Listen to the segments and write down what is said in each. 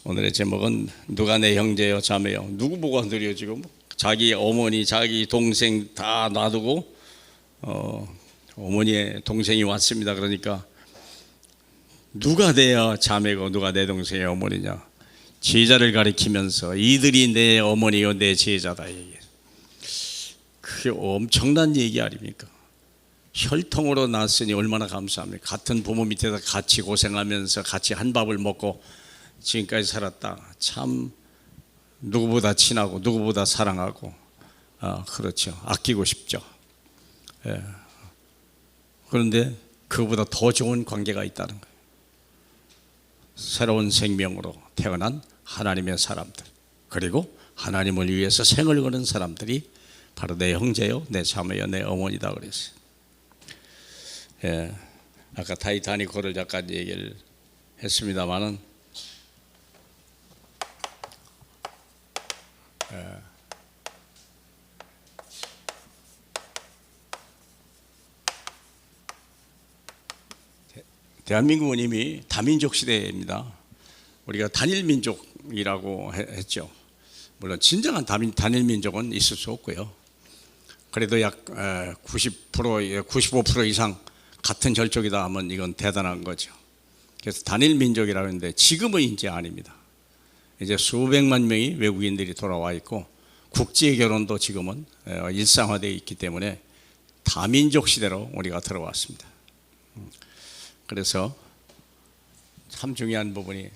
오늘의 제목은 누가 내 형제요 자매요. 누구 보고 드려 지금 자기 어머니 자기 동생 다 놔두고 어머니의 동생이 왔습니다. 그러니까 누가 내야 자매고 누가 내 동생의 어머니냐, 제자를 가리키면서 이들이 내 어머니요 내 제자다. 그게 엄청난 얘기 아닙니까? 혈통으로 났으니 얼마나 감사합니까? 같은 부모 밑에서 같이 고생하면서 같이 한 밥을 먹고 지금까지 살았다. 참 누구보다 친하고 누구보다 사랑하고 그렇죠. 아끼고 싶죠. 예. 그런데 그보다 더 좋은 관계가 있다는 거예요. 새로운 생명으로 태어난 하나님의 사람들, 그리고 하나님을 위해서 생을 거는 사람들이 바로 내 형제요 내 자매요 내 어머니다 그랬어요. 예. 아까 타이타닉호를 잠깐 얘기를 했습니다마는 대한민국은 이미 다민족 시대입니다. 우리가 단일민족이라고 했죠. 물론 진정한 단일민족은 있을 수 없고요. 그래도 약 90%, 95% 이상 같은 혈족이다 하면 이건 대단한 거죠. 그래서 단일민족이라고 하는데 지금은 이제 아닙니다. 이제 수백만 명의 외국인들이 돌아와 있고 국제 결혼도 지금은 일상화되어 있기 때문에 다민족 시대로 우리가 들어왔습니다. 그래서 참 중요한 부분이,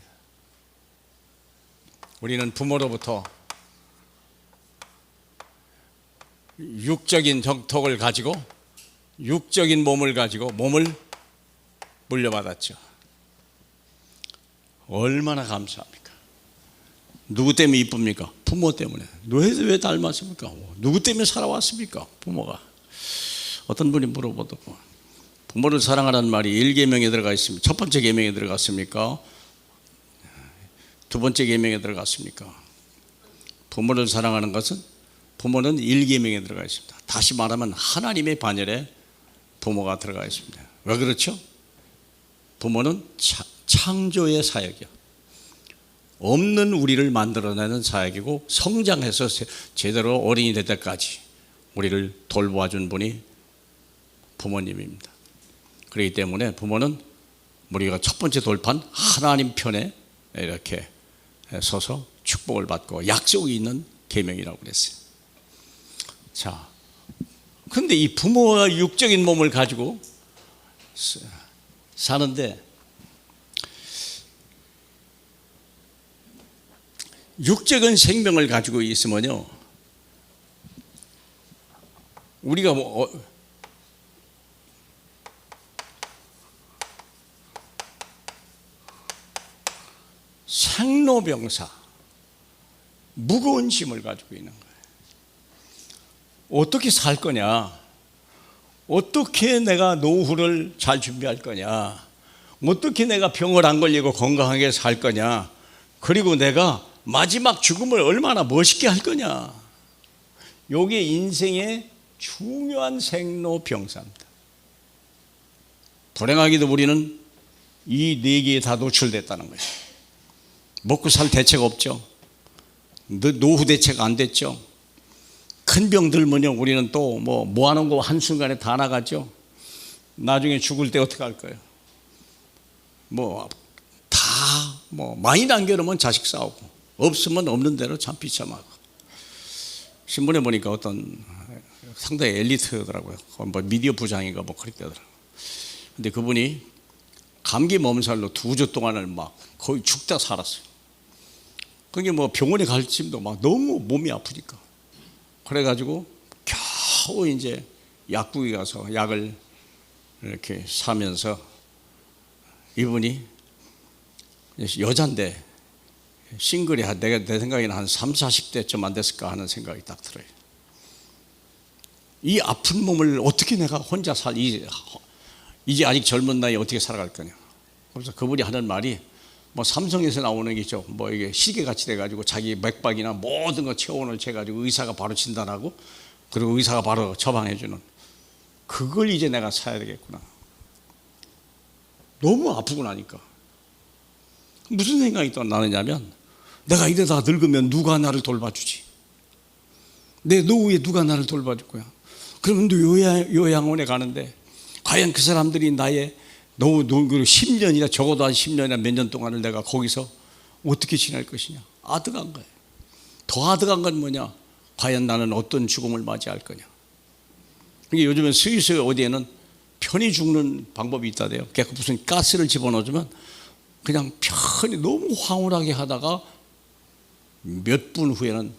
우리는 부모로부터 육적인 덕을 가지고 육적인 몸을 가지고 몸을 물려받았죠. 얼마나 감사합니까? 누구 때문에 이쁩니까? 부모 때문에. 왜 닮았습니까? 누구 때문에 살아왔습니까? 부모가. 어떤 분이 물어보더라고요. 부모를 사랑하라는 말이 1계명에 들어가 있습니다. 첫 번째 계명에 들어갔습니까? 두 번째 계명에 들어갔습니까? 부모를 사랑하는 것은, 부모는 1계명에 들어가 있습니다. 다시 말하면 하나님의 반열에 부모가 들어가 있습니다. 왜 그렇죠? 부모는 창조의 사역이요, 없는 우리를 만들어내는 사역이고, 성장해서 제대로 어린이 될 때까지 우리를 돌보아준 분이 부모님입니다. 그렇기 때문에 부모는 우리가 첫 번째 돌판 하나님 편에 이렇게 서서 축복을 받고 약속이 있는 계명이라고 그랬어요. 자, 근데 이 부모와 육적인 몸을 가지고 사는데, 육적인 생명을 가지고 있으면요, 우리가 생로병사, 무거운 짐을 가지고 있는 거예요. 어떻게 살 거냐, 어떻게 내가 노후를 잘 준비할 거냐, 어떻게 내가 병을 안 걸리고 건강하게 살 거냐, 그리고 내가 마지막 죽음을 얼마나 멋있게 할 거냐. 이게 인생의 중요한 생로병사입니다. 불행하게도 우리는 이 네 개에 다 노출됐다는 거예요. 먹고 살 대책 없죠. 노후 대책 안 됐죠. 큰 병 들면요, 우리는 또 모아놓은 거 한순간에 다 나가죠. 나중에 죽을 때 어떻게 할 거예요? 많이 남겨놓으면 자식 싸우고, 없으면 없는 대로 참 비참하고. 신문에 보니까 어떤 상당히 엘리트더라고요. 미디어 부장인가 그랬더라고요. 근데 그분이 감기 몸살로 2주 동안을 거의 죽다 살았어요. 그게 병원에 갈 짐도 너무 몸이 아프니까. 그래가지고 겨우 이제 약국에 가서 약을 이렇게 사면서, 이분이 여잔데 싱글이 내 생각에는 한 30, 40대쯤 안 됐을까 하는 생각이 딱 들어요. 이 아픈 몸을 어떻게 내가 혼자 이제 아직 젊은 나이에 어떻게 살아갈 거냐. 그래서 그분이 하는 말이, 삼성에서 나오는 게 있죠. 이게 시계같이 돼가지고 자기 맥박이나 모든 거 체온을 재가지고 의사가 바로 진단하고, 그리고 의사가 바로 처방해주는, 그걸 이제 내가 사야 되겠구나. 너무 아프고 나니까. 무슨 생각이 또 나느냐면, 내가 이러다 늙으면 누가 나를 돌봐주지? 내 노후에 누가 나를 돌봐줄 거야? 그러면 또 요양원에 가는데 과연 그 사람들이 나의 노후 10년이나 적어도 한 10년이나 몇 년 동안을 내가 거기서 어떻게 지낼 것이냐? 아득한 거예요. 더 아득한 건 뭐냐? 과연 나는 어떤 죽음을 맞이할 거냐? 그러니까 요즘엔 스위스 어디에는 편히 죽는 방법이 있다대요. 그러니까 무슨 가스를 집어넣어주면 그냥 편히 너무 황홀하게 하다가 몇 분 후에는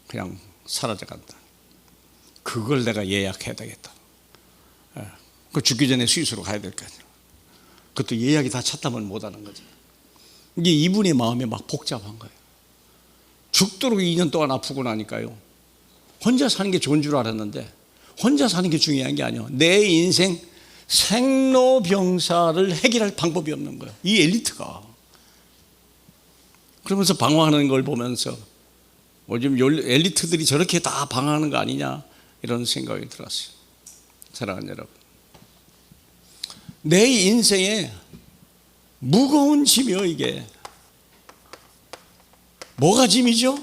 그냥 사라져간다. 그걸 내가 예약해야 되겠다. 그 죽기 전에 스위스로 가야 될 거 아니에요. 그것도 예약이 다 찼다면 못하는 거죠. 이게 이분의 마음이 막 복잡한 거예요. 죽도록 2년 동안 아프고 나니까요, 혼자 사는 게 좋은 줄 알았는데 혼자 사는 게 중요한 게 아니에요. 내 인생 생로병사를 해결할 방법이 없는 거예요, 이 엘리트가. 그러면서 방황하는 걸 보면서 요즘 엘리트들이 저렇게 다 방황하는 거 아니냐, 이런 생각이 들었어요. 사랑하는 여러분, 내 인생에 무거운 짐이요. 이게 뭐가 짐이죠?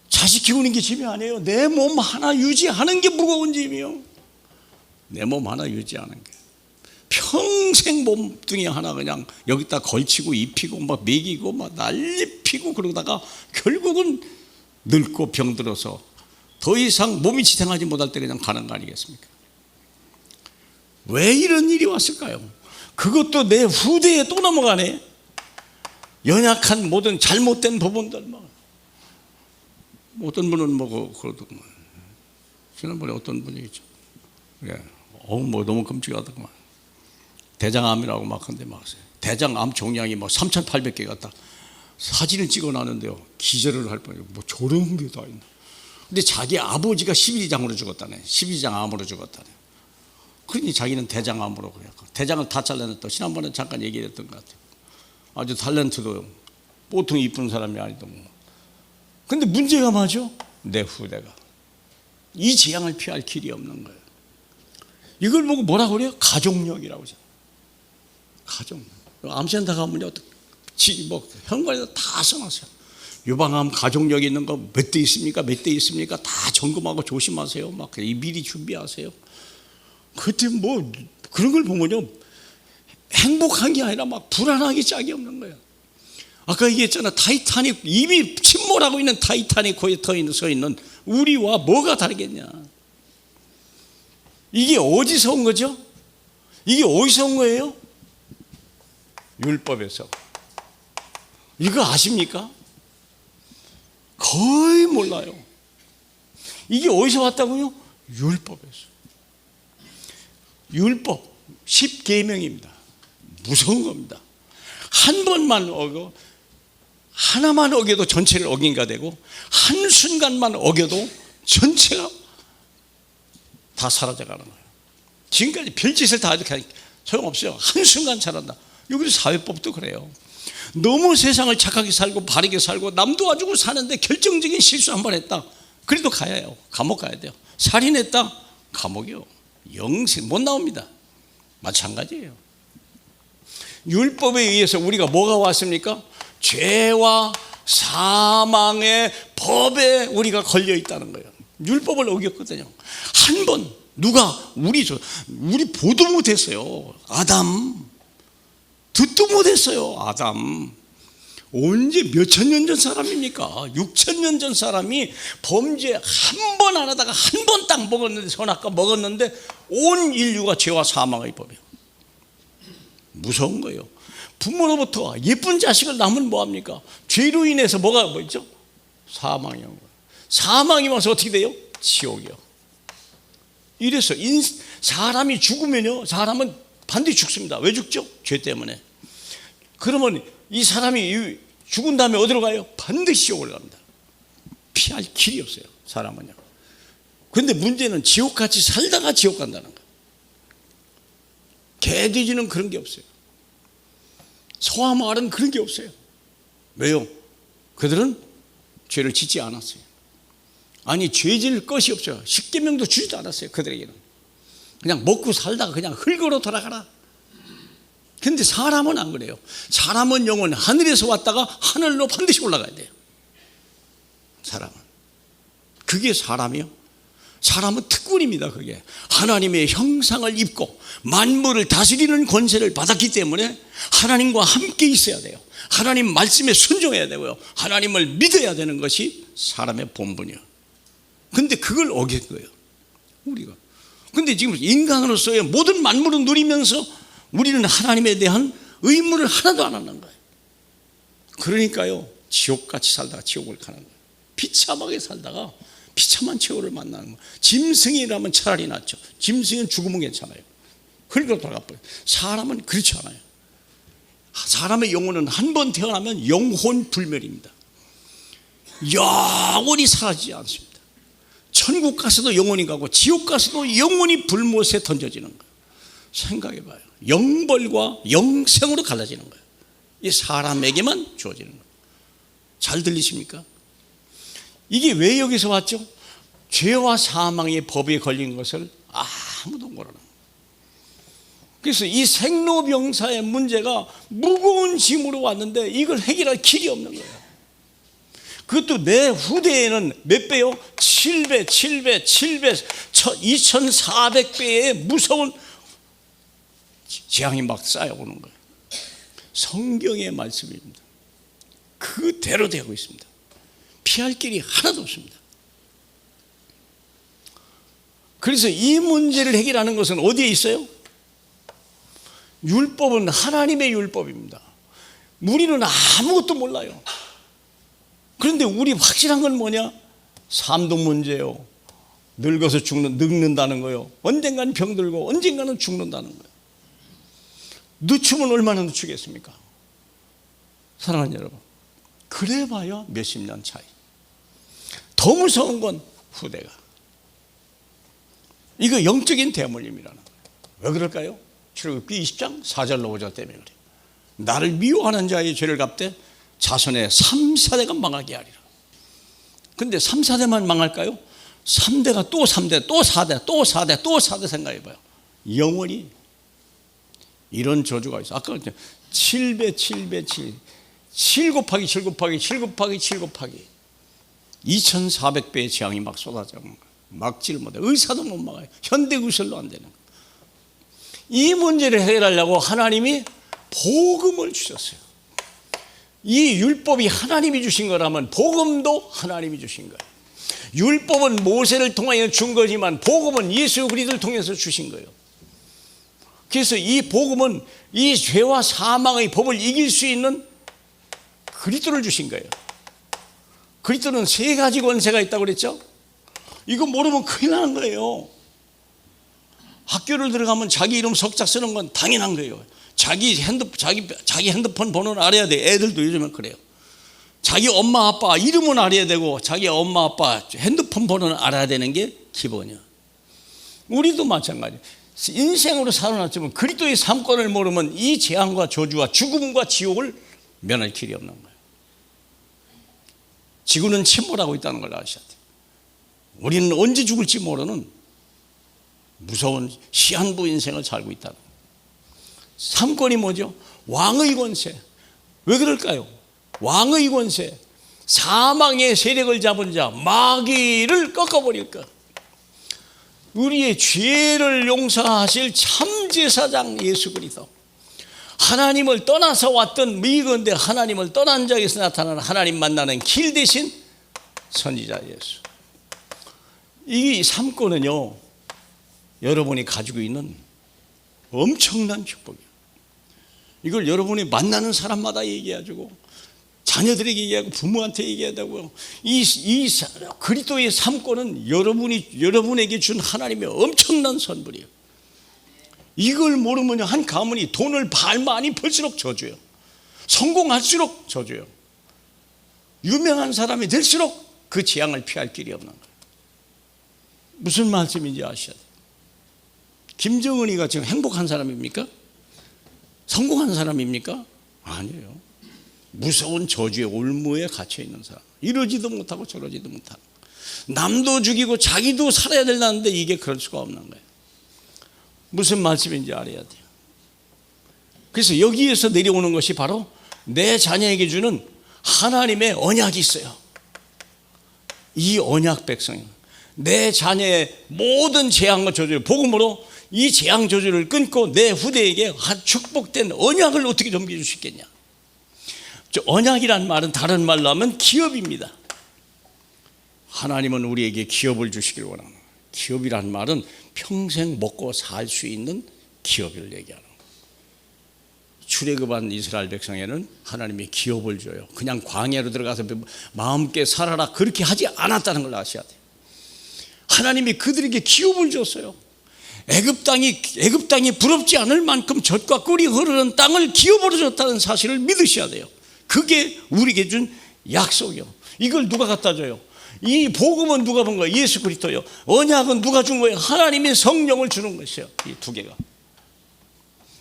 자식 키우는 게 짐이 아니에요. 내 몸 하나 유지하는 게 무거운 짐이요. 내 몸 하나 유지하는 게 평생 몸뚱이 하나 그냥 여기다 걸치고 입히고 막 먹이고 막 난리 피고 그러다가 결국은 늙고 병들어서 더 이상 몸이 지탱하지 못할 때 그냥 가는 거 아니겠습니까? 왜 이런 일이 왔을까요? 그것도 내 후대에 또 넘어가네. 연약한 모든 잘못된 부분들. 어떤 분은 그러더구만. 지난번에 어떤 분이 있죠. 너무 끔찍하더구만. 대장암이라고 막 한데 대장암 종양이 3,800개 같다. 사진을 찍어놨는데요, 기절을 할 뻔해요. 저런 게 다 있나. 근데 자기 아버지가 12장으로 죽었다네. 12장 암으로 죽었다네. 그러니 자기는 대장암으로 그래요. 대장을 다 잘라냈다. 지난번에 잠깐 얘기했던 것 같아요. 아주 탤런트도 보통 이쁜 사람이 아니더만. 근데 문제가 뭐죠? 내 후대가 이 재앙을 피할 길이 없는 거예요. 이걸 보고 뭐라고 그래요? 가족력이라고 하잖아요. 가족력. 암센터 가면 현관에다 다 써놨어요. 유방암 가족력 있는 거 몇 대 있습니까? 몇 대 있습니까? 다 점검하고 조심하세요. 미리 준비하세요. 그때 그런 걸 보면요, 행복한 게 아니라 불안하기 짝이 없는 거예요. 아까 얘기했잖아. 타이타닉, 이미 침몰하고 있는 타이타닉 거기에 서 있는 우리와 뭐가 다르겠냐. 이게 어디서 온 거죠? 이게 어디서 온 거예요? 율법에서. 이거 아십니까? 거의 몰라요. 이게 어디서 왔다고요? 율법에서. 율법 10계명입니다. 무서운 겁니다. 한 번만 하나만 어겨도 전체를 어긴가 되고, 한순간만 어겨도 전체가 다 사라져가는 거예요. 지금까지 별짓을 다 이렇게 하니까 소용없어요. 한순간 잘한다. 여기도 사회법도 그래요. 너무 세상을 착하게 살고 바르게 살고 남 도와주고 사는데 결정적인 실수 한 번 했다, 그래도 가야 해요. 감옥 가야 돼요. 살인했다, 감옥이요. 영생 못 나옵니다. 마찬가지예요. 율법에 의해서 우리가 뭐가 왔습니까? 죄와 사망의 법에 우리가 걸려 있다는 거예요. 율법을 어겼거든요. 한 번 누가 우리 보도 못했어요. 아담 듣도 못했어요. 아담 언제 몇천 년 전 사람입니까? 6,000년 전 사람이 범죄 한 번 안 하다가 한 번 딱 먹었는데, 선악과 먹었는데 온 인류가 죄와 사망의 법이에요. 무서운 거예요. 부모로부터 예쁜 자식을 낳으면 뭐합니까? 죄로 인해서 뭐가 있죠? 사망이요. 사망이 와서 어떻게 돼요? 지옥이요. 이래서 사람이 죽으면요, 사람은 반드시 죽습니다. 왜 죽죠? 죄 때문에. 그러면 이 사람이 죽은 다음에 어디로 가요? 반드시 지옥을 갑니다. 피할 길이 없어요, 사람은요. 그런데 문제는 지옥같이 살다가 지옥 간다는 거예요. 개돼지는 그런 게 없어요. 소와 말은 그런 게 없어요. 왜요? 그들은 죄를 짓지 않았어요. 아니, 죄 지을 것이 없어요. 십계명도 주지도 않았어요. 그들에게는 그냥 먹고 살다가 그냥 흙으로 돌아가라. 근데 사람은 안 그래요. 사람은 영은 하늘에서 왔다가 하늘로 반드시 올라가야 돼요. 사람은. 그게 사람이요. 사람은 특권입니다. 그게 하나님의 형상을 입고 만물을 다스리는 권세를 받았기 때문에 하나님과 함께 있어야 돼요. 하나님 말씀에 순종해야 되고요. 하나님을 믿어야 되는 것이 사람의 본분이에요. 근데 그걸 어긴 거예요, 우리가. 근데 지금 인간으로서의 모든 만물을 누리면서 우리는 하나님에 대한 의무를 하나도 안 하는 거예요. 그러니까요, 지옥같이 살다가 지옥을 가는 거예요. 비참하게 살다가 비참한 최후를 만나는 거예요. 짐승이라면 차라리 낫죠. 짐승은 죽으면 괜찮아요. 흘러 돌아가버려요. 사람은 그렇지 않아요. 사람의 영혼은 한 번 태어나면 영혼 불멸입니다. 영원히 사라지지 않습니다. 천국 가서도 영원히 가고 지옥 가서도 영원히 불못에 던져지는 거예요. 생각해봐요. 영벌과 영생으로 갈라지는 거예요. 이 사람에게만 주어지는 거예요. 잘 들리십니까? 이게 왜 여기서 왔죠? 죄와 사망의 법에 걸린 것을 아무도 모르는 거예요. 그래서 이 생로병사의 문제가 무거운 짐으로 왔는데 이걸 해결할 길이 없는 거예요. 그것도 내 후대에는 몇 배요? 7배, 2400배의 무서운 재앙이 막 쌓여오는 거예요. 성경의 말씀입니다. 그대로 되고 있습니다. 피할 길이 하나도 없습니다. 그래서 이 문제를 해결하는 것은 어디에 있어요? 율법은 하나님의 율법입니다. 우리는 아무것도 몰라요. 그런데 우리 확실한 건 뭐냐? 삶도 문제요. 늙어서 늙는다는 거요. 언젠가는 병들고 언젠가는 죽는다는 거예요. 늦추면 얼마나 늦추겠습니까? 사랑하는 여러분, 그래봐야 몇십 년 차이. 더 무서운 건 후대가. 이거 영적인 대물림이라는 거예요. 왜 그럴까요? 출애굽기 20장 4절 5절 때문에 그래요. 나를 미워하는 자의 죄를 갚되 자손의 3, 4대가 망하게 하리라. 근데 3, 4대만 망할까요? 3대가 또 3대, 또 4대, 또 4대, 또 4대 생각해봐요. 영원히 이런 저주가 있어. 아까 7배, 7배, 7 곱하기 7 곱하기 7 곱하기 7 곱하기 2400배의 재앙이 막 쏟아져. 막지를 못해. 의사도 못 막아요. 현대의술로 안 되는 거예요. 이 문제를 해결하려고 하나님이 복음을 주셨어요. 이 율법이 하나님이 주신 거라면 복음도 하나님이 주신 거예요. 율법은 모세를 통하여 준 거지만 복음은 예수 그리스도를 통해서 주신 거예요. 그래서 이 복음은 이 죄와 사망의 법을 이길 수 있는 그리스도를 주신 거예요. 그리스도는 3가지 권세가 있다고 그랬죠? 이거 모르면 큰일 나는 거예요. 학교를 들어가면 자기 이름 석자 쓰는 건 당연한 거예요. 자기 핸드폰 번호는 알아야 돼. 애들도 요즘은 그래요. 자기 엄마 아빠 이름은 알아야 되고 자기 엄마 아빠 핸드폰 번호는 알아야 되는 게 기본이야. 우리도 마찬가지예요. 인생으로 살아났지만 그리스도의 삶권을 모르면 이 재앙과 저주와 죽음과 지옥을 면할 길이 없는 거예요. 지구는 침몰하고 있다는 걸 아셔야 돼요. 우리는 언제 죽을지 모르는 무서운 시한부 인생을 살고 있다는 거예요. 삼권이 뭐죠? 왕의 권세. 왜 그럴까요? 왕의 권세. 사망의 세력을 잡은 자 마귀를 꺾어버릴 것. 우리의 죄를 용서하실 참제사장 예수 그리스도. 하나님을 떠나서 왔던 미건대 하나님을 떠난 자에서 나타나는 하나님 만나는 길 대신 선지자 예수. 이 삼권은요, 여러분이 가지고 있는 엄청난 축복이에요. 이걸 여러분이 만나는 사람마다 얘기해주고 자녀들에게 얘기하고 부모한테 얘기해야 되고요. 이 그리스도의 삼권은 여러분에게 준 하나님의 엄청난 선물이에요. 이걸 모르면 한 가문이 돈을 많이 벌수록 저주요. 성공할수록 저주요. 유명한 사람이 될수록 그 재앙을 피할 길이 없는 거예요. 무슨 말씀인지 아셔야 돼요. 김정은이가 지금 행복한 사람입니까? 성공한 사람입니까? 아니에요. 무서운 저주의 올무에 갇혀 있는 사람. 이러지도 못하고 저러지도 못하고 남도 죽이고 자기도 살아야 되는데 이게 그럴 수가 없는 거예요. 무슨 말씀인지 알아야 돼요. 그래서 여기에서 내려오는 것이 바로 내 자녀에게 주는 하나님의 언약이 있어요. 이 언약 백성이 내 자녀의 모든 재앙과 저주를 복음으로 이 재앙 저주를 끊고 내 후대에게 축복된 언약을 어떻게 넘겨줄 수 있겠냐. 언약이란 말은 다른 말로 하면 기업입니다. 하나님은 우리에게 기업을 주시길 원합니다. 기업이란 말은 평생 먹고 살 수 있는 기업을 얘기하는 거예요. 출애굽한 이스라엘 백성에는 하나님이 기업을 줘요. 그냥 광야로 들어가서 마음껏 살아라 그렇게 하지 않았다는 걸 아셔야 돼요. 하나님이 그들에게 기업을 줬어요. 애굽 땅이 부럽지 않을 만큼 젖과 꿀이 흐르는 땅을 기업으로 줬다는 사실을 믿으셔야 돼요. 그게 우리에게 준 약속이요. 이걸 누가 갖다 줘요? 이 복음은 누가 본 거예요? 예수 그리스도요. 언약은 누가 준 거예요? 하나님의 성령을 주는 것이에요. 이 두 개가.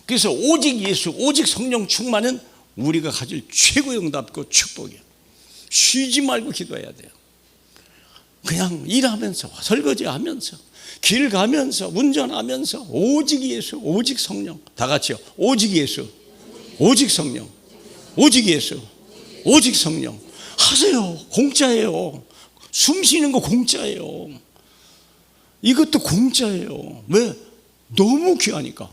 그래서 오직 예수, 오직 성령 충만은 우리가 가질 최고의 응답과 축복이에요. 쉬지 말고 기도해야 돼요. 그냥 일하면서, 설거지하면서, 길 가면서, 운전하면서 오직 예수, 오직 성령. 다 같이요. 오직 예수, 오직 성령, 오직 예수, 오직 성령. 하세요. 공짜예요. 숨 쉬는 거 공짜예요. 이것도 공짜예요. 왜? 너무 귀하니까.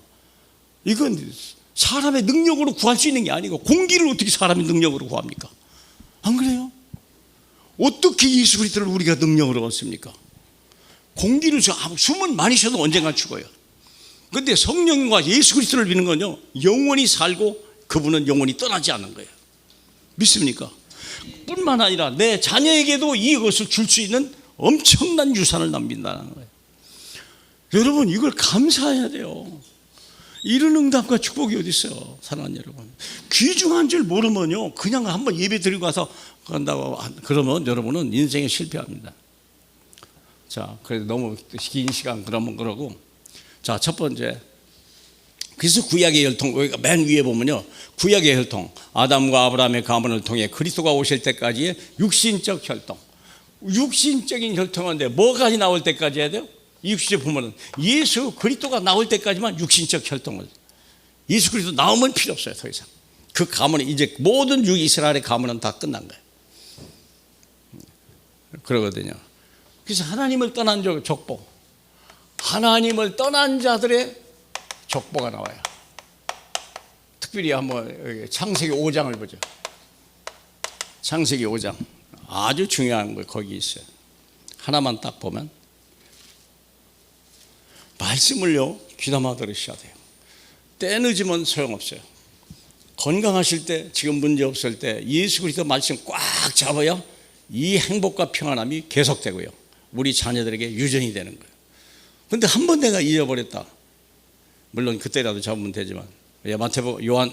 이건 사람의 능력으로 구할 수 있는 게 아니고 공기를 어떻게 사람의 능력으로 구합니까? 안 그래요? 어떻게 예수 그리스도를 우리가 능력으로 얻습니까? 공기를 숨은 많이 쉬어도 언젠가 죽어요. 그런데 성령과 예수 그리스도를 믿는 건요, 영원히 살고 그분은 영원히 떠나지 않는 거예요. 믿습니까? 뿐만 아니라 내 자녀에게도 이것을 줄 수 있는 엄청난 유산을 남긴다는 거예요. 여러분, 이걸 감사해야 돼요. 이런 응답과 축복이 어디 있어요, 사랑하는 여러분. 귀중한 줄 모르면요, 그냥 한번 예배 드리고 가서 간다고 그러면 여러분은 인생에 실패합니다. 자, 그래도 너무 긴 시간 그러면 그러고, 자, 첫 번째, 그래서 구약의 혈통, 맨 위에 보면요, 구약의 혈통, 아담과 아브라함의 가문을 통해 그리스도가 오실 때까지의 육신적 혈통. 육신적인 혈통인데 뭐까지 나올 때까지 해야 돼요? 이 육신적 부모는 예수 그리스도가 나올 때까지만 육신적 혈통을, 예수 그리스도 나오면 필요 없어요. 더 이상 그 가문은 이제 모든 이스라엘의 가문은 다 끝난 거예요. 그러거든요. 그래서 하나님을 떠난 족보, 하나님을 떠난 자들의 족보가 나와요. 특별히 한번 창세기 5장을 보죠. 창세기 5장 아주 중요한 거 거기 있어요. 하나만 딱 보면 말씀을요 귀담아 들으셔야 돼요. 때 늦으면 소용없어요. 건강하실 때, 지금 문제 없을 때 예수 그리스도 말씀 꽉 잡아야 이 행복과 평안함이 계속되고요, 우리 자녀들에게 유전이 되는 거예요. 그런데 한 번 내가 잊어버렸다, 물론 그때라도 잡으면 되지만, 마태복음 요한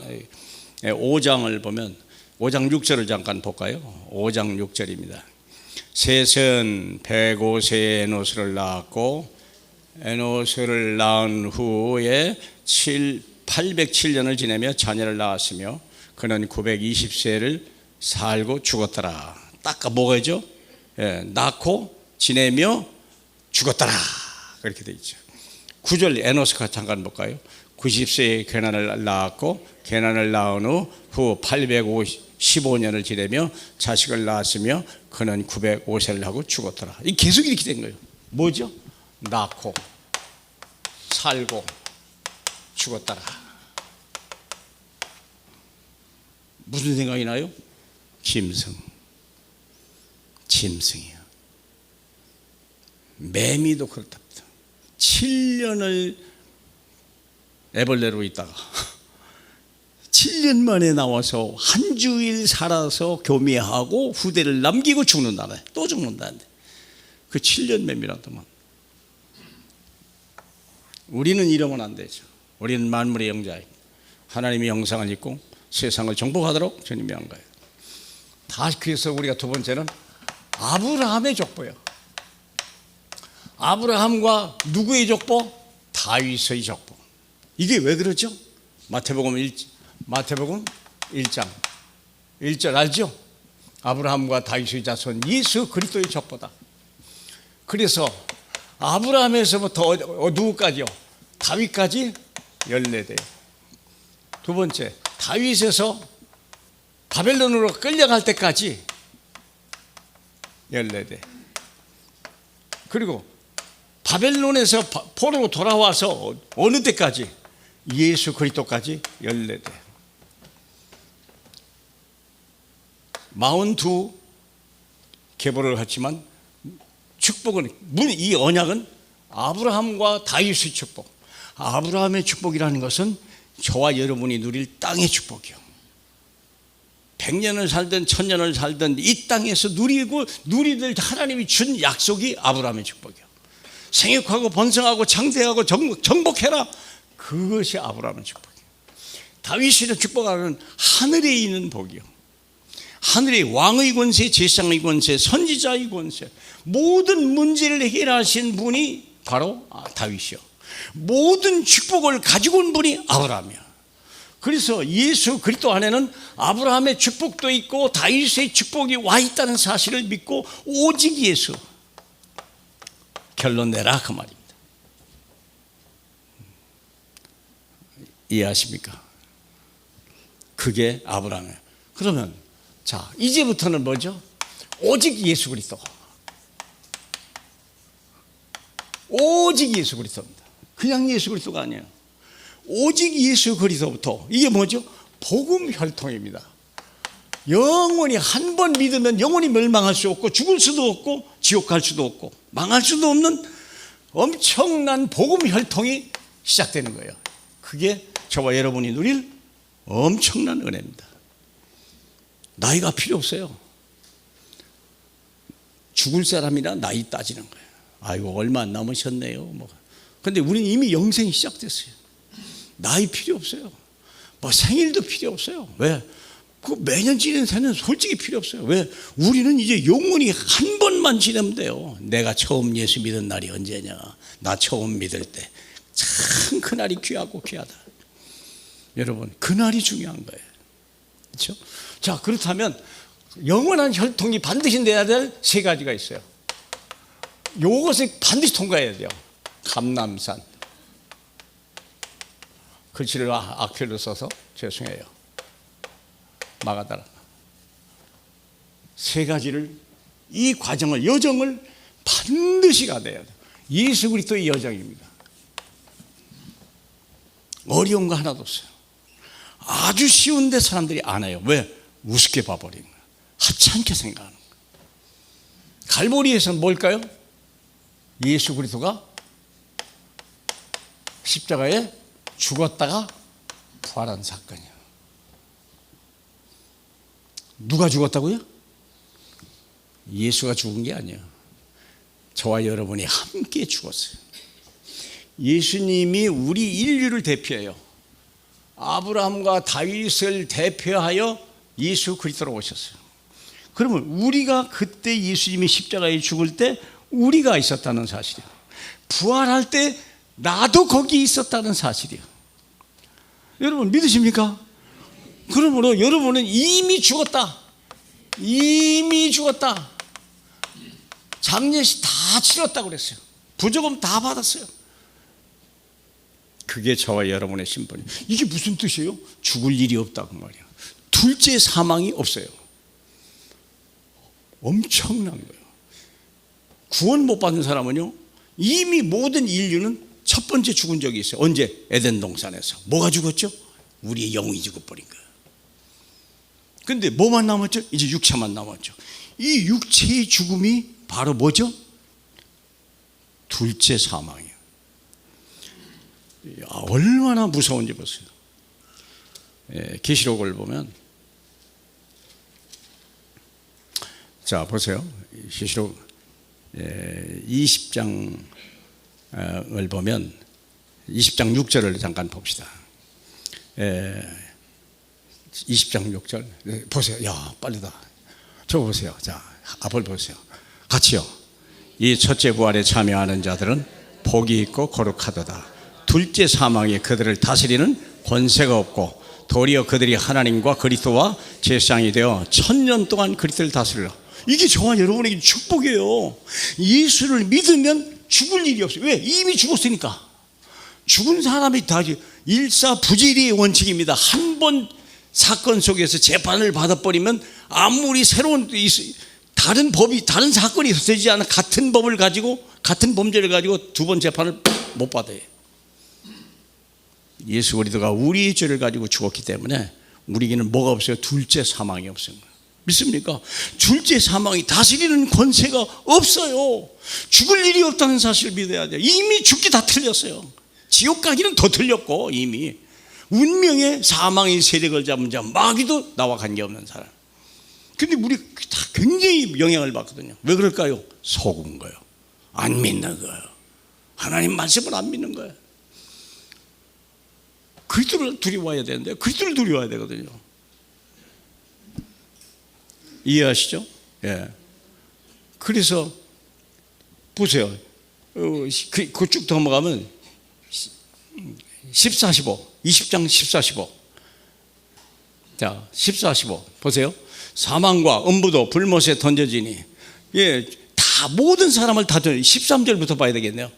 5장을 보면 5장 6절을 잠깐 볼까요? 5장 6절입니다. 셋은 105세에 에노스를 낳았고 에노스를 낳은 후에 807년을 지내며 자녀를 낳았으며 그는 920세를 살고 죽었더라. 딱 뭐가죠? 낳고 지내며 죽었더라, 그렇게 돼 있죠. 9절 에노스가 잠깐 볼까요? 90세에 게난을 낳았고 게난을 낳은 후 815년을 지내며 자식을 낳았으며 그는 905세를 하고 죽었더라. 이 계속 이렇게 된 거예요. 뭐죠? 낳고 살고 죽었더라. 무슨 생각이 나요? 짐승이요. 매미도 그렇답니다. 7년을 애벌레로 있다가 7년 만에 나와서 한 주일 살아서 교미하고 후대를 남기고 죽는다네. 또 죽는다는데 그 7년 매미란 동안. 우리는 이러면 안 되죠. 우리는 만물의 영자입니다. 하나님의 형상을 입고 세상을 정복하도록 주님이 한 거예요. 다 그래서 우리가 두 번째는 아브라함의 족보예요. 아브라함과 누구의 족보? 다윗의 족보. 이게 왜 그러죠? 마태복음 1장 1절 알죠? 아브라함과 다윗의 자손 예수 그리스도의 족보다. 그래서 아브라함에서부터 누구까지요? 다윗까지 14대. 두 번째, 다윗에서 바벨론으로 끌려갈 때까지 14대. 그리고 바벨론에서 포로로 돌아와서 어느 때까지? 예수 그리스도까지 14대. 42 계보를 했지만 축복은, 이 언약은 아브라함과 다윗의 축복. 아브라함의 축복이라는 것은 저와 여러분이 누릴 땅의 축복이요. 100년을 살든 1000년을 살든 이 땅에서 누리들 하나님이 준 약속이 아브라함의 축복이요. 생육하고 번성하고 장대하고 정복해라. 그것이 아브라함의 축복이요. 다윗의 축복하는 하늘에 있는 복이요. 하늘의 왕의 권세, 제사장의 권세, 선지자의 권세, 모든 문제를 해결하신 분이 바로 다윗이요. 모든 축복을 가지고 온 분이 아브라함이야. 그래서 예수 그리스도 안에는 아브라함의 축복도 있고 다윗의 축복이 와 있다는 사실을 믿고 오직 예수, 결론 내라 그 말입니다. 이해하십니까? 그게 아브라함이에요. 그러면 자, 이제부터는 뭐죠? 오직 예수 그리스도, 오직 예수 그리스도입니다. 그냥 예수 그리스도가 아니에요. 오직 예수 그리스도부터, 이게 뭐죠? 복음 혈통입니다. 영원히 한 번 믿으면 영원히 멸망할 수 없고 죽을 수도 없고 지옥 갈 수도 없고 망할 수도 없는 엄청난 복음 혈통이 시작되는 거예요. 그게 저와 여러분이 누릴 엄청난 은혜입니다. 나이가 필요 없어요. 죽을 사람이라 나이 따지는 거예요. 아이고 얼마 안 남으셨네요. 근데 우리는 이미 영생이 시작됐어요. 나이 필요 없어요. 생일도 필요 없어요. 왜? 그 매년 지내는 새는 솔직히 필요 없어요. 왜? 우리는 이제 영원히 한 번만 지내면 돼요. 내가 처음 예수 믿은 날이 언제냐? 나 처음 믿을 때 참 그날이 귀하고 귀하다. 여러분, 그날이 중요한 거예요. 그렇죠? 자, 그렇다면 영원한 혈통이 반드시 내야 될 세 가지가 있어요. 요것을 반드시 통과해야 돼요. 감람산. 글씨를 악필로 써서 죄송해요. 마가다라. 세 가지를, 이 과정을, 여정을 반드시 가야 돼요. 예수 그리스도의 여정입니다. 어려운 거 하나도 없어요. 아주 쉬운데 사람들이 안 해요. 왜? 우습게 봐버리는 거예요. 하찮게 생각하는 거예요. 갈보리에서는 뭘까요? 예수 그리스도가 십자가에 죽었다가 부활한 사건이에요. 누가 죽었다고요? 예수가 죽은 게 아니에요. 저와 여러분이 함께 죽었어요. 예수님이 우리 인류를 대표해요. 아브라함과 다윗을 대표하여 예수 그리스도로 오셨어요. 그러면 우리가 그때 예수님이 십자가에 죽을 때 우리가 있었다는 사실이에요. 부활할 때 나도 거기 있었다는 사실이에요. 여러분 믿으십니까? 그러므로 여러분은 이미 죽었다. 이미 죽었다. 장례식 다 치렀다고 그랬어요. 부조금 다 받았어요. 그게 저와 여러분의 신분이에요. 이게 무슨 뜻이에요? 죽을 일이 없다고 말이에요. 둘째 사망이 없어요. 엄청난 거예요. 구원 못 받은 사람은요, 이미 모든 인류는 첫 번째 죽은 적이 있어요. 언제? 에덴 동산에서. 뭐가 죽었죠? 우리의 영이 죽어버린 거예요. 근데 뭐만 남았죠? 이제 육체만 남았죠. 이 육체의 죽음이 바로 뭐죠? 둘째 사망이에요. 얼마나 무서운지 보세요. 계시록을 보면, 자 보세요. 계시록 20장을 보면 20장 6절을 잠깐 봅시다. 20장 6절 보세요. 야 빠르다. 저 보세요. 자 앞을 보세요. 같이요. 이 첫째 부활에 참여하는 자들은 복이 있고 거룩하도다. 둘째 사망에 그들을 다스리는 권세가 없고 도리어 그들이 하나님과 그리스도와 제사장이 되어 1000년 동안 그리스도를 다스리라. 이게 저와 여러분에게 축복이에요. 예수를 믿으면 죽을 일이 없어요. 왜? 이미 죽었으니까. 죽은 사람이 다 일사부질이 원칙입니다. 한 번 사건 속에서 재판을 받아버리면 아무리 새로운 다른 법이 다른 사건이 되지 않은 같은 법을 가지고 같은 범죄를 가지고 두 번 재판을 못 받아요. 예수 그리스도가 우리의 죄를 가지고 죽었기 때문에 우리에게는 뭐가 없어요? 둘째 사망이 없어요. 믿습니까? 둘째 사망이 다스리는 권세가 없어요. 죽을 일이 없다는 사실을 믿어야 돼요. 이미 죽기 다 틀렸어요. 지옥 가기는 더 틀렸고 이미 운명의 사망의 세력을 잡은 자 마귀도 나와 관계없는 사람. 근데 우리 다 굉장히 영향을 받거든요. 왜 그럴까요? 속은 거예요. 안 믿는 거예요. 하나님 말씀을 안 믿는 거예요. 그리스도를 두려워해야 되는데 그리스도를 두려워해야 되거든요. 이해하시죠? 예. 그래서 보세요. 그 쭉 넘어가면 14, 15, 20장 14, 15. 자, 14, 15 보세요. 사망과 음부도 불못에 던져지니, 예, 다 모든 사람을 다 13절부터 봐야 되겠네요.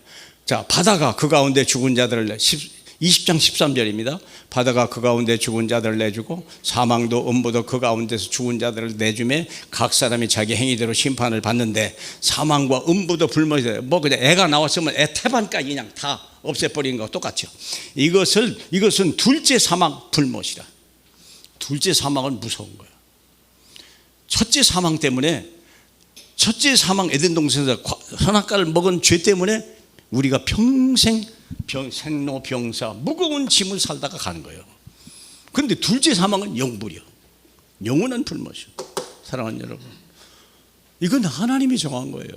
자, 바다가 그 가운데 죽은 자들을 20장 13절입니다. 바다가 그 가운데 죽은 자들을 내주고 사망도 음부도 그 가운데서 죽은 자들을 내주매 각 사람이 자기 행위대로 심판을 받는데 사망과 음부도 불못에 뭐 그냥 애가 나왔으면 애 태반까지 그냥 다 없애버리는 거 똑같죠. 이것은 둘째 사망 불못이라. 둘째 사망은 무서운 거예요. 첫째 사망 때문에 첫째 사망 에덴 동산에서 선악과를 먹은 죄 때문에 우리가 평생 생로병사 무거운 짐을 살다가 가는 거예요. 그런데 둘째 사망은 영불이요. 영원한 불못이요. 사랑하는 여러분, 이건 하나님이 정한 거예요.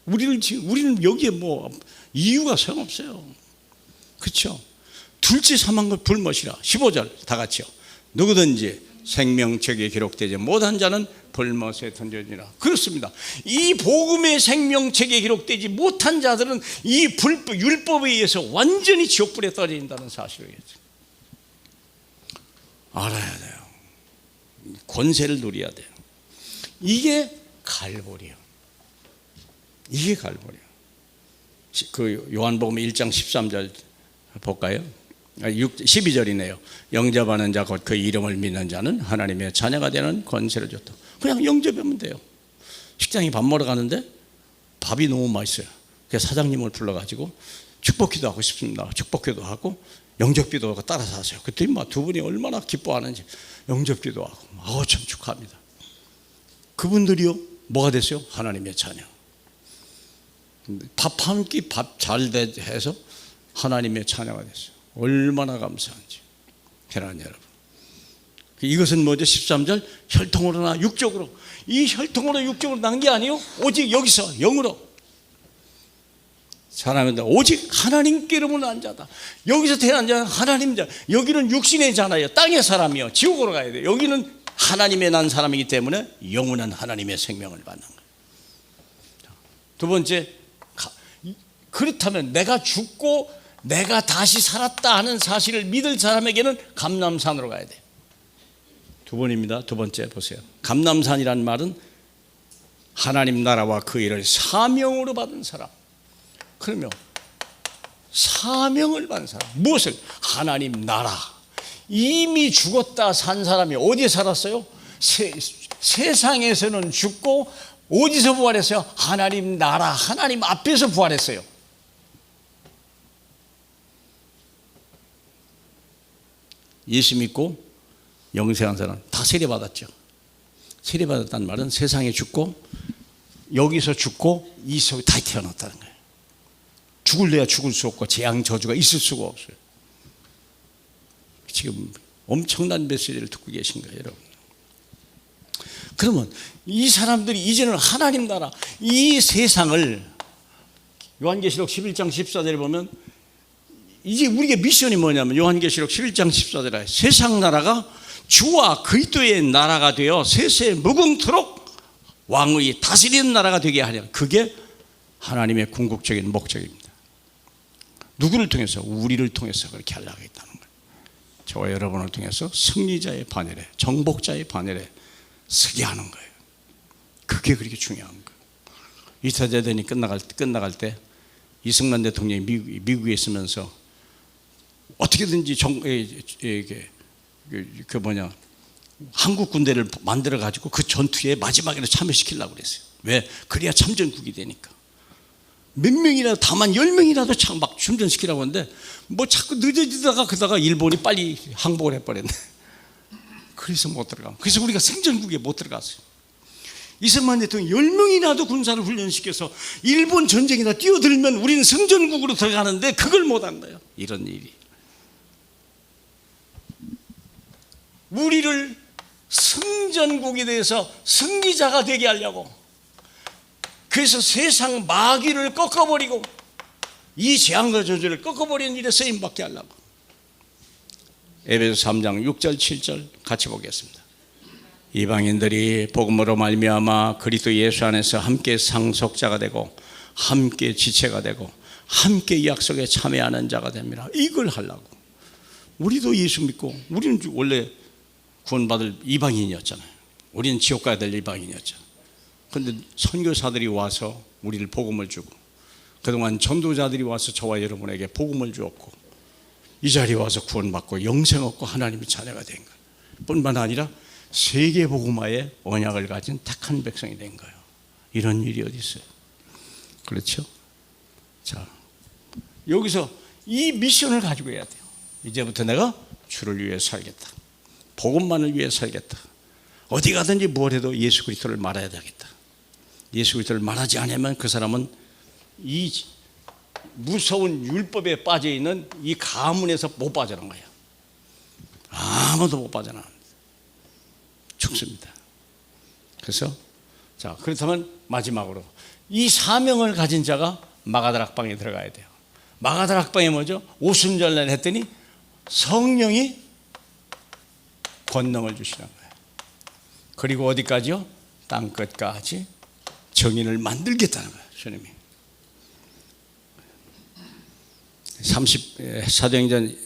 우리는 여기에 뭐 이유가 소용없어요. 그렇죠? 둘째 사망은 불못이라. 15절 다 같이요. 누구든지 생명책에 기록되지 못한 자는 불못에 던져지라. 그렇습니다. 이 복음의 생명책에 기록되지 못한 자들은 이 율법에 의해서 완전히 지옥불에 떨어진다는 사실을 알아야 돼요. 권세를 누려야 돼요. 이게 갈보리요. 이게 갈보리요. 그 요한복음 1장 13절 볼까요? 12절이네요. 영접하는 자 곧 그 이름을 믿는 자는 하나님의 자녀가 되는 권세를 줬다. 그냥 영접하면 돼요. 식당에 밥 먹으러 가는데 밥이 너무 맛있어요. 그래서 사장님을 불러가지고 축복기도 하고 싶습니다. 축복기도 하고 영접기도 하고 따라서 하세요. 그랬더니 두 분이 얼마나 기뻐하는지 영접기도 하고 참 축하합니다. 그분들이요 뭐가 됐어요? 하나님의 자녀. 밥 한 끼 밥 잘 해서 하나님의 자녀가 됐어요. 얼마나 감사한지. 사랑하는 여러분, 이것은 뭐죠? 13절 혈통으로나 육적으로. 이 혈통으로 육적으로 난 게 아니에요. 오직 여기서 영으로 사람인데 오직 하나님께로만 난 자다. 여기서 태어난 자는 하나님 자. 여기는 육신의 자나요. 땅의 사람이요. 지옥으로 가야 돼요. 여기는 하나님의 난 사람이기 때문에 영원한 하나님의 생명을 받는 거예요. 두 번째, 그렇다면 내가 죽고 내가 다시 살았다 하는 사실을 믿을 사람에게는 감람산으로 가야 돼요. 두 번입니다. 두 번째 보세요. 감람산이란 말은 하나님 나라와 그 일을 사명으로 받은 사람. 그러면 사명을 받은 사람, 무엇을? 하나님 나라. 이미 죽었다 산 사람이 어디에 살았어요? 세상에서는 죽고 어디서 부활했어요? 하나님 나라, 하나님 앞에서 부활했어요. 예수 믿고 영생한 사람 다 세례받았죠. 세례받았다는 말은 세상에 죽고 여기서 죽고 이 속에 다 태어났다는 거예요. 죽을래야 죽을 수 없고 재앙 저주가 있을 수가 없어요. 지금 엄청난 메시지를 듣고 계신 거예요, 여러분. 그러면 이 사람들이 이제는 하나님 나라, 이 세상을 요한계시록 11장 14절에 보면 이제 우리의 미션이 뭐냐면 요한계시록 11장 14절에 세상 나라가 주와 그리스도의 나라가 되어 세세 무궁토록 왕의 다스리는 나라가 되게 하려. 그게 하나님의 궁극적인 목적입니다. 누구를 통해서? 우리를 통해서 그렇게 하려고 했다는 거예요. 저와 여러분을 통해서 승리자의 반열에, 정복자의 반열에 서게 하는 거예요. 그게 그렇게 중요한 거예요. 2차 대전이 끝나갈 때 이승만 대통령이 미국에 있으면서 어떻게든지 한국 군대를 만들어 가지고 그 전투에 마지막에 참여시키려고 그랬어요. 왜? 그래야 참전국이 되니까. 몇 명이라도, 다만 10명이라도 막 충전시키라고 하는데 뭐 자꾸 늦어지다가 그러다가 일본이 빨리 항복을 해버렸네. 그래서 못 들어가. 그래서 우리가 생전국에 못 들어갔어요. 이승만 대통령이 10명이라도 군사를 훈련시켜서 일본 전쟁이나 뛰어들면 우리는 승전국으로 들어가는데 그걸 못한 거예요. 이런 일이. 우리를 승전국에 대해서 승리자가 되게 하려고, 그래서 세상 마귀를 꺾어버리고 이 재앙과 저주를 꺾어버리는 일에 쓰임받게 하려고. 에베소 3장 6절 7절 같이 보겠습니다. 이방인들이 복음으로 말미암아 그리스도 예수 안에서 함께 상속자가 되고 함께 지체가 되고 함께 이 약속에 참여하는 자가 됩니다. 이걸 하려고. 우리도 예수 믿고, 우리는 원래 구원받을 이방인이었잖아요. 우리는 지옥 가야 될 이방인이었잖아요. 그런데 선교사들이 와서 우리를 복음을 주고, 그동안 전도자들이 와서 저와 여러분에게 복음을 주었고, 이 자리에 와서 구원받고 영생 얻고 하나님의 자녀가 된 거예요. 뿐만 아니라 세계 복음화의 언약을 가진 택한 백성이 된 거예요. 이런 일이 어디 있어요? 그렇죠? 자, 여기서 이 미션을 가지고 해야 돼요. 이제부터 내가 주를 위해 살겠다. 복음만을 위해 살겠다. 어디 가든지 뭘 해도 예수 그리스도를 말해야 되겠다. 예수 그리스도를 말하지 않으면 그 사람은 이 무서운 율법에 빠져있는 이 가문에서 못 빠져나간 거예요. 아무도 못 빠져나갑니다. 죽습니다. 그래서 자, 그렇다면 마지막으로 이 사명을 가진 자가 마가다락방에 들어가야 돼요. 마가다락방이 뭐죠? 오순절날 했더니 성령이 권능을 주시는 거예요. 그리고 어디까지요? 땅끝까지 정인을 만들겠다는 거예요. 주님이. 사도행전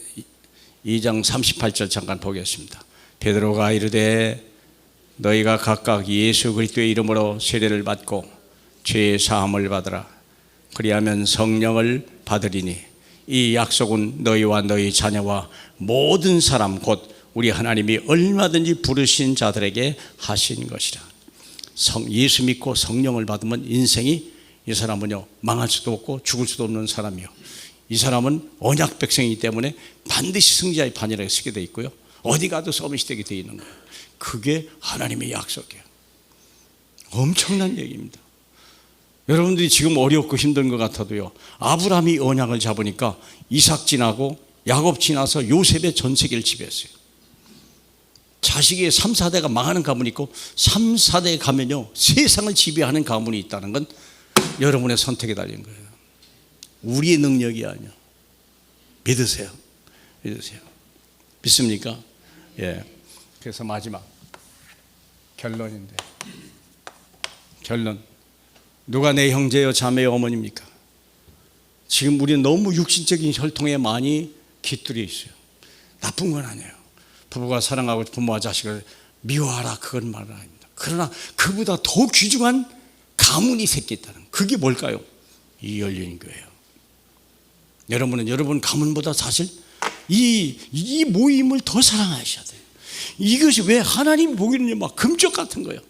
2장 38절 잠깐 보겠습니다. 베드로가 이르되 너희가 각각 예수 그리스도의 이름으로 세례를 받고 죄의 사함을 받으라. 그리하면 성령을 받으리니 이 약속은 너희와 너희 자녀와 모든 사람 곧 우리 하나님이 얼마든지 부르신 자들에게 하신 것이라. 예수 믿고 성령을 받으면 인생이, 이 사람은요 망할 수도 없고 죽을 수도 없는 사람이요, 이 사람은 언약 백성이기 때문에 반드시 승자의 반열에 서게 돼 있고요, 어디 가도 서밋이 되게 돼 있는 거예요. 그게 하나님의 약속이에요. 엄청난 얘기입니다. 여러분들이 지금 어렵고 힘든 것 같아도요, 아브라함이 언약을 잡으니까 이삭 지나고 야곱 지나서 요셉의 전 세계를 지배했어요. 자식의 3, 4대가 망하는 가문이 있고 3, 4대에 가면요 세상을 지배하는 가문이 있다는 건 여러분의 선택에 달린 거예요. 우리의 능력이 아니야. 믿으세요. 믿으세요. 믿습니까? 예. 그래서 마지막 결론인데, 결론. 누가 내 형제여 자매여 어머니입니까? 지금 우리는 너무 육신적인 혈통에 많이 깃들여 있어요. 나쁜 건 아니에요. 부부가 사랑하고 부모와 자식을 미워하라, 그건 말 아닙니다. 그러나 그보다 더 귀중한 가문이 새겼다는, 그게 뭘까요? 이 열린 교회예요. 여러분은 여러분 가문보다 사실 이 모임을 더 사랑하셔야 돼요. 이것이 왜 하나님 보기에는 막 금쪽 같은 거예요.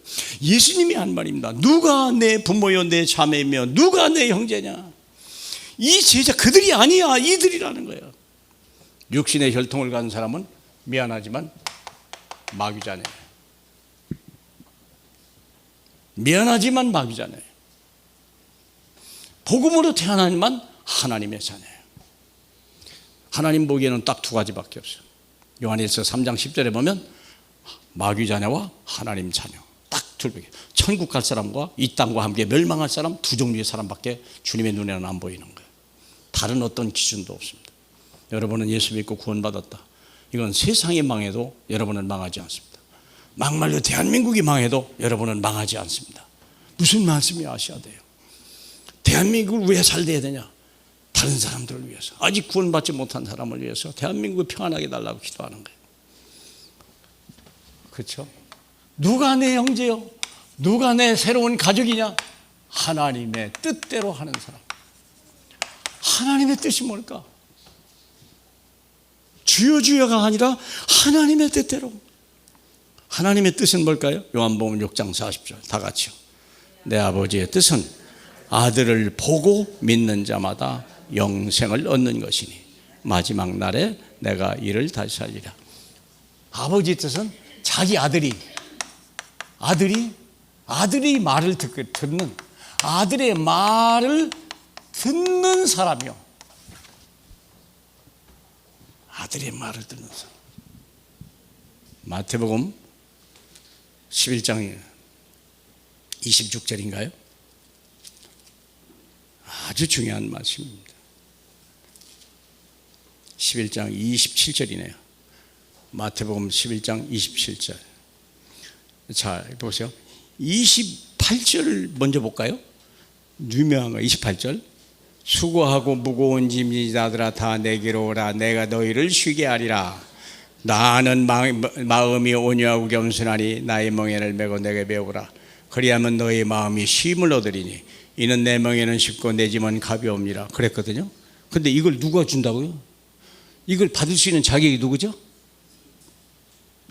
예수님이 한 말입니다. 누가 내 부모여 내 자매며 누가 내 형제냐. 이 제자 그들이 아니야, 이들이라는 거예요. 육신의 혈통을 가진 사람은 미안하지만 마귀자네. 미안하지만 마귀자네. 복음으로 태어나지만 하나님의 자녀예요. 하나님 보기에는 딱 두 가지밖에 없어요. 요한일서 3장 10절에 보면 마귀 자녀와 하나님 자녀, 딱 둘밖에. 천국 갈 사람과 이 땅과 함께 멸망할 사람, 두 종류의 사람밖에 주님의 눈에는 안 보이는 거예요. 다른 어떤 기준도 없습니다. 여러분은 예수 믿고 구원받았다. 이건 세상이 망해도 여러분은 망하지 않습니다. 막말로 대한민국이 망해도 여러분은 망하지 않습니다. 무슨 말씀이 아셔야 돼요? 대한민국을 왜 잘 돼야 되냐? 다른 사람들을 위해서, 아직 구원받지 못한 사람을 위해서 대한민국을 평안하게 달라고 기도하는 거예요. 그렇죠? 누가 내 형제요? 누가 내 새로운 가족이냐? 하나님의 뜻대로 하는 사람. 하나님의 뜻이 뭘까? 주여 주여가 아니라 하나님의 뜻대로. 하나님의 뜻은 뭘까요? 요한복음 6장 40절 다 같이요. 내 아버지의 뜻은 아들을 보고 믿는 자마다 영생을 얻는 것이니 마지막 날에 내가 이를 다시 살리라. 아버지의 뜻은 자기 아들이 말을 듣는, 아들의 말을 듣는 사람이요. 아들의 말을 듣는 사람. 마태복음 11장 26절인가요? 아주 중요한 말씀입니다. 11장 27절이네요. 마태복음 11장 27절. 자, 보세요. 28절을 먼저 볼까요? 유명한 거 28절. 수고하고 무거운 짐진 자들아 다 내게로 오라. 내가 너희를 쉬게 하리라. 나는 마음이 온유하고 겸손하니 나의 멍에를 메고 내게 배우라. 그리하면 너희 마음이 쉼을 얻으리니 이는 내 멍에는 쉽고 내 짐은 가벼움이라 그랬거든요. 근데 이걸 누가 준다고요? 이걸 받을 수 있는 자격이 누구죠?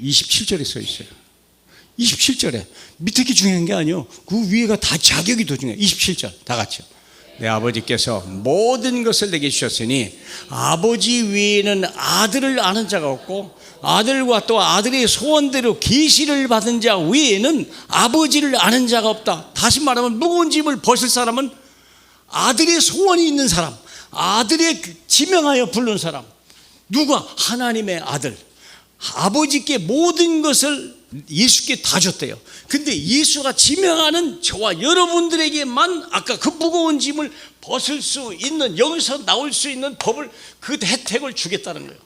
27절에 써 있어요. 27절에 밑에 게 중요한 게 아니에요. 그 위에가 다 자격이 더 중요해요. 27절 다 같이요. 내 아버지께서 모든 것을 내게 주셨으니 아버지 외에는 아들을 아는 자가 없고 아들과 또 아들의 소원대로 계시를 받은 자 외에는 아버지를 아는 자가 없다. 다시 말하면 무거운 짐을 벗을 사람은 아들의 소원이 있는 사람, 아들의 지명하여 부른 사람. 누가? 하나님의 아들. 아버지께 모든 것을 예수께 다 줬대요. 근데 예수가 지명하는 저와 여러분들에게만 아까 그 무거운 짐을 벗을 수 있는, 여기서 나올 수 있는 법을, 그 혜택을 주겠다는 거예요.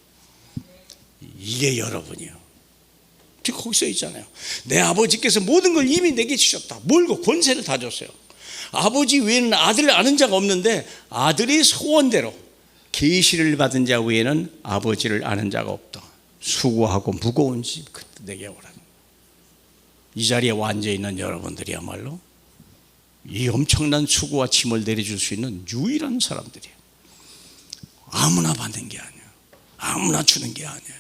이게 여러분이요. 거기 써 있잖아요. 내 아버지께서 모든 걸 이미 내게 주셨다. 뭘고? 권세를 다 줬어요. 아버지 외에는 아들을 아는 자가 없는데 아들의 소원대로 계시를 받은 자 외에는 아버지를 아는 자가 없다. 수고하고 무거운 짐 내게 오라. 이 자리에 앉아 있는 여러분들이야말로 이 엄청난 수고와 짐을 내려줄 수 있는 유일한 사람들이에요. 아무나 받는 게 아니에요. 아무나 주는 게 아니에요.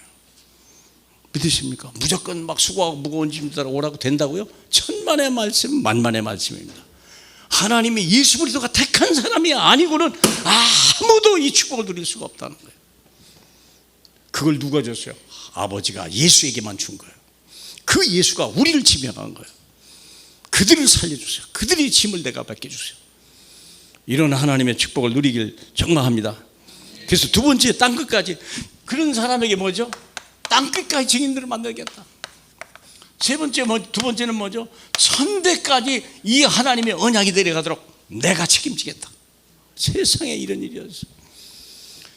믿으십니까? 무조건 막 수고하고 무거운 짐 따라 오라고 된다고요? 천만의 말씀, 만만의 말씀입니다. 하나님이 예수 그리스도가 택한 사람이 아니고는 아무도 이 축복을 누릴 수가 없다는 거예요. 그걸 누가 줬어요? 아버지가 예수에게만 준 거예요. 그 예수가 우리를 지명한 거예요. 그들을 살려주세요. 그들의 짐을 내가 맡겨주세요. 이런 하나님의 축복을 누리길 정망합니다. 그래서 두 번째, 땅끝까지. 그런 사람에게 뭐죠? 땅끝까지 증인들을 만들겠다. 세 번째, 두 번째는 뭐죠? 천대까지 이 하나님의 언약이 내려가도록 내가 책임지겠다. 세상에 이런 일이었어요.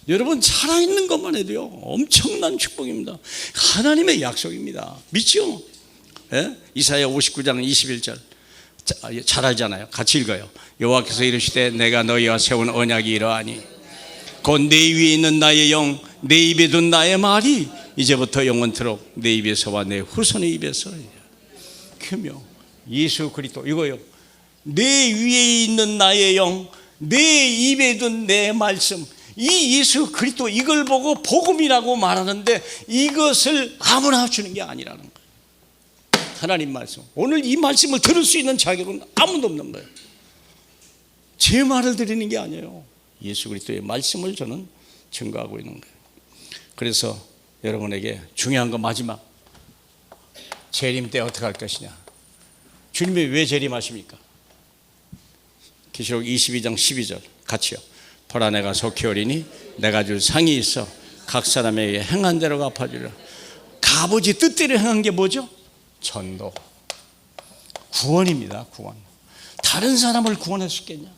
여러분, 살아있는 것만 해도요 엄청난 축복입니다. 하나님의 약속입니다. 믿죠? 예? 이사야 59장 21절 잘 알잖아요. 같이 읽어요. 여호와께서 이르시되 내가 너희와 세운 언약이 이러하니 곧 내 위에 있는 나의 영, 내 입에 둔 나의 말이 이제부터 영원토록 내 입에서와 내 후손의 입에서 크며. 예수 그리스도 이거요. 내 위에 있는 나의 영, 내 입에 둔 내 말씀. 이 예수 그리스도, 이걸 보고 복음이라고 말하는데 이것을 아무나 주는 게 아니라는 거예요. 하나님 말씀. 오늘 이 말씀을 들을 수 있는 자격은 아무도 없는 거예요. 제 말을 드리는 게 아니에요. 예수 그리스도의 말씀을 저는 증거하고 있는 거예요. 그래서 여러분에게 중요한 거 마지막, 재림 때 어떻게 할 것이냐. 주님이 왜 재림하십니까? 계시록 22장 12절 같이요. 보라 내가 속히 오리니 내가 줄 상이 있어 각 사람에게 행한 대로 갚아주리라. 아버지 뜻대로 행한 게 뭐죠? 전도, 구원입니다. 구원. 다른 사람을 구원할 수 있겠냐?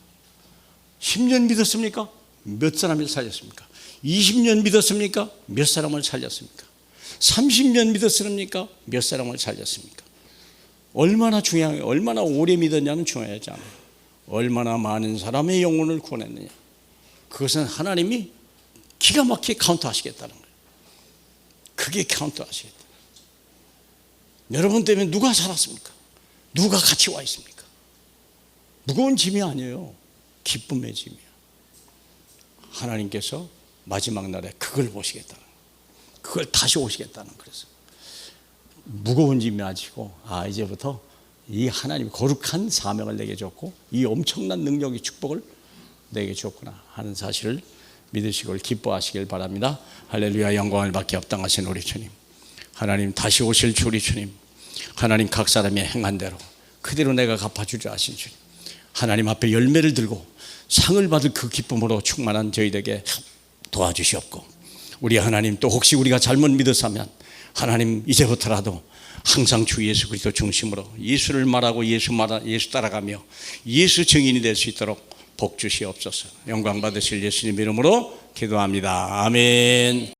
10년 믿었습니까? 몇 사람을 살렸습니까? 20년 믿었습니까? 몇 사람을 살렸습니까? 30년 믿었습니까? 몇 사람을 살렸습니까? 얼마나 중요해요? 얼마나 오래 믿었냐는 중요하지 않아요. 얼마나 많은 사람의 영혼을 구원했느냐. 그것은 하나님이 기가 막히게 카운트하시겠다는 거예요. 그게 카운트하시겠다. 여러분 때문에 누가 살았습니까? 누가 같이 와 있습니까? 무거운 짐이 아니에요. 기쁨의 짐이에요. 하나님께서 마지막 날에 그걸 보시겠다는 거예요. 그걸 다시 오시겠다는 그래서 무거운 짐이 아니고 이제부터 이 하나님 거룩한 사명을 내게 줬고 이 엄청난 능력의 축복을 내게 줬구나 하는 사실을 믿으시고 기뻐하시길 바랍니다. 할렐루야. 영광을 받게 합당하신 우리 주님, 하나님 다시 오실 주 우리 주님, 하나님 각 사람이 행한 대로 그대로 내가 갚아주려 하신 주님, 하나님 앞에 열매를 들고 상을 받을 그 기쁨으로 충만한 저희에게 도와주시옵고, 우리 하나님 또 혹시 우리가 잘못 믿었으면 하나님 이제부터라도 항상 주 예수 그리스도 중심으로 예수를 말하고 예수 따라가며 예수 증인이 될 수 있도록 복 주시옵소서. 영광 받으실 예수님 이름으로 기도합니다. 아멘.